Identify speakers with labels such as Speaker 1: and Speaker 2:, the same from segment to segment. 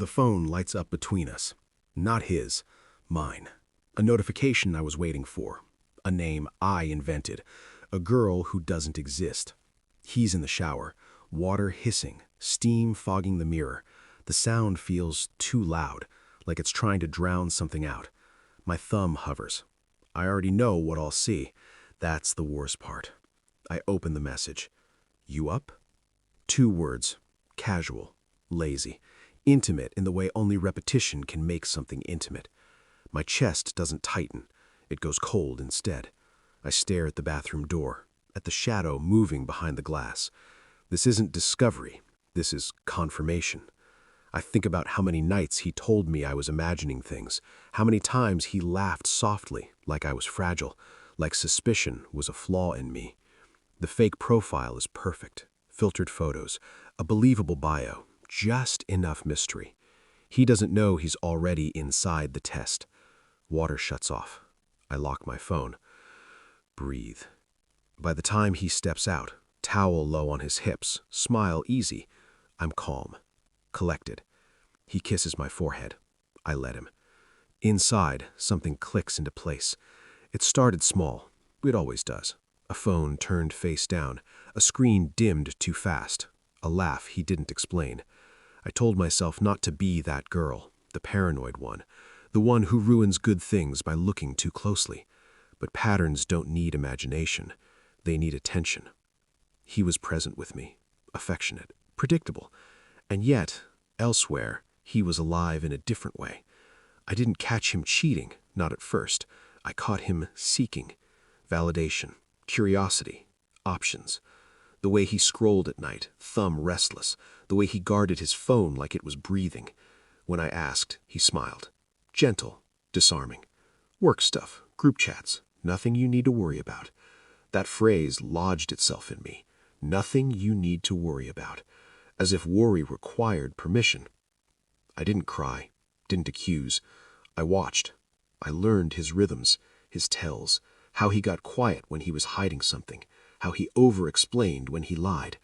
Speaker 1: The phone lights up between us. Not his, mine. A notification I was waiting for. A name I invented. A girl who doesn't exist. He's in the shower. Water hissing. Steam fogging the mirror. The sound feels too loud, like it's trying to drown something out. My thumb hovers. I already know what I'll see. That's the worst part. I open the message. You up? 2 words. Casual. Lazy. Intimate in the way only repetition can make something intimate. My chest doesn't tighten. It goes cold instead. I stare at the bathroom door, at the shadow moving behind the glass. This isn't discovery. This is confirmation. I think about how many nights he told me I was imagining things, how many times he laughed softly, like I was fragile, like suspicion was a flaw in me. The fake profile is perfect. Filtered photos, a believable bio, just enough mystery. He doesn't know he's already inside the test. Water shuts off. I lock my phone. Breathe. By the time he steps out, towel low on his hips, smile easy, I'm calm, collected. He kisses my forehead. I let him. Inside, something clicks into place. It started small. It always does. A phone turned face down. A screen dimmed too fast. A laugh he didn't explain. I told myself not to be that girl, the paranoid one, the one who ruins good things by looking too closely. But patterns don't need imagination. They need attention. He was present with me, affectionate, predictable. And yet, elsewhere, he was alive in a different way. I didn't catch him cheating, not at first. I caught him seeking. Validation, curiosity, options. The way he scrolled at night, thumb restless. The way he guarded his phone like it was breathing. When I asked, he smiled. Gentle, disarming. Work stuff, group chats, nothing you need to worry about. That phrase lodged itself in me. Nothing you need to worry about. As if worry required permission. I didn't cry, didn't accuse. I watched. I learned his rhythms, his tells, how he got quiet when he was hiding something, how he over-explained when he lied.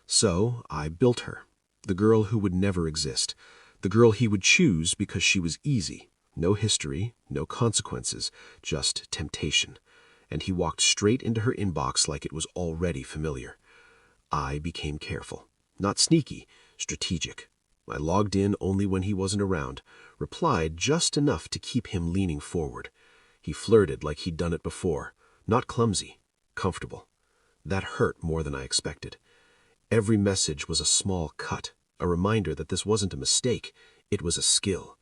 Speaker 1: So I built her, the girl who would never exist, the girl he would choose because she was easy. No history, no consequences, just temptation. And he walked straight into her inbox like it was already familiar. I became careful. Not sneaky, strategic. I logged in only when he wasn't around, replied just enough to keep him leaning forward. He flirted like he'd done it before, not clumsy, comfortable. That hurt more than I expected. Every message was a small cut, a reminder that this wasn't a mistake, it was a skill.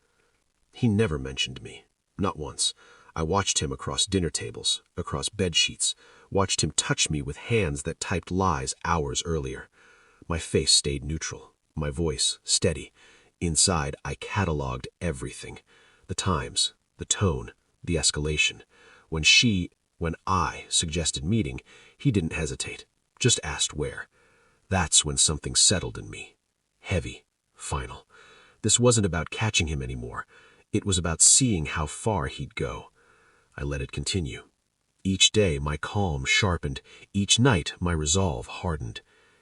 Speaker 1: He never mentioned me, not once. I watched him across dinner tables, across bed sheets, watched him touch me with hands that typed lies hours earlier. My face stayed neutral, my voice steady. Inside, I cataloged everything. The times, the tone, the escalation. When I suggested meeting, he didn't hesitate, just asked where. That's when something settled in me. Heavy, final. This wasn't about catching him anymore. It was about seeing how far he'd go. I let it continue. Each day my calm sharpened, each night my resolve hardened.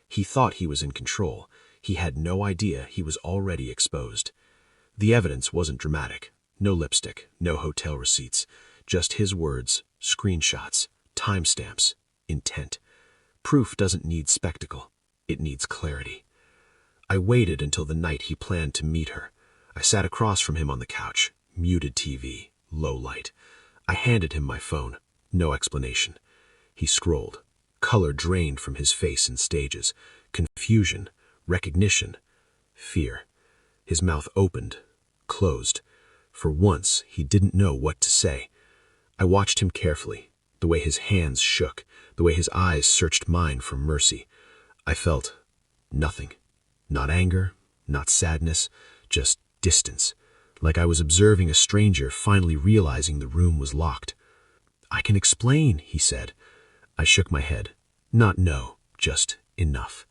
Speaker 1: He thought he was in control. He had no idea he was already exposed. The evidence wasn't dramatic. No lipstick, no hotel receipts. Just his words, screenshots, timestamps, intent. Proof doesn't need spectacle. It needs clarity. I waited until the night he planned to meet her. I sat across from him on the couch, muted TV, low light. I handed him my phone. No explanation. He scrolled. Color drained from his face in stages. Confusion, recognition, fear. His mouth opened, closed. For once, he didn't know what to say. I watched him carefully, the way his hands shook, the way his eyes searched mine for mercy. I felt nothing. Not anger, not sadness, just distance. Like I was observing a stranger finally realizing the room was locked. I can explain, he said. I shook my head. Not no, just enough.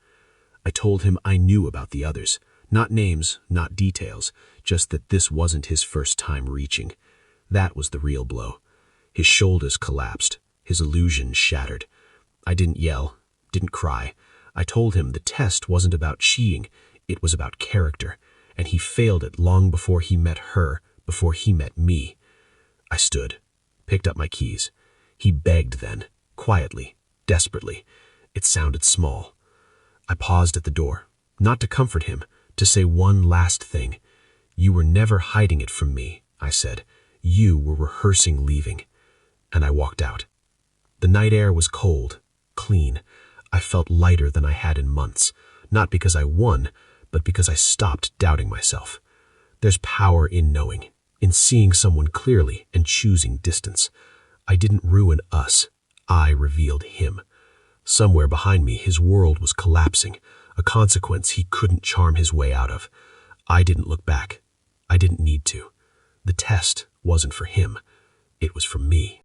Speaker 1: I told him I knew about the others. Not names, not details, just that this wasn't his first time reaching. That was the real blow. His shoulders collapsed, his illusion shattered. I didn't yell, didn't cry. I told him the test wasn't about cheating, it was about character.
Speaker 2: and he failed it long before he met her, before he met me. I stood, picked up my keys. He begged then, quietly, desperately. It sounded small. I paused at the door, not to comfort him, to say one last thing. You were never hiding it from me, I said. You were rehearsing leaving. And I walked out. The night air was cold, clean. I felt lighter than I had in months, not because I won, but because I stopped doubting myself. There's power in knowing, in seeing someone clearly and choosing distance. I didn't ruin us. I revealed him. Somewhere behind me, his world was collapsing, a consequence he couldn't charm his way out of. I didn't look back. I didn't need to. The test wasn't for him. It was for me.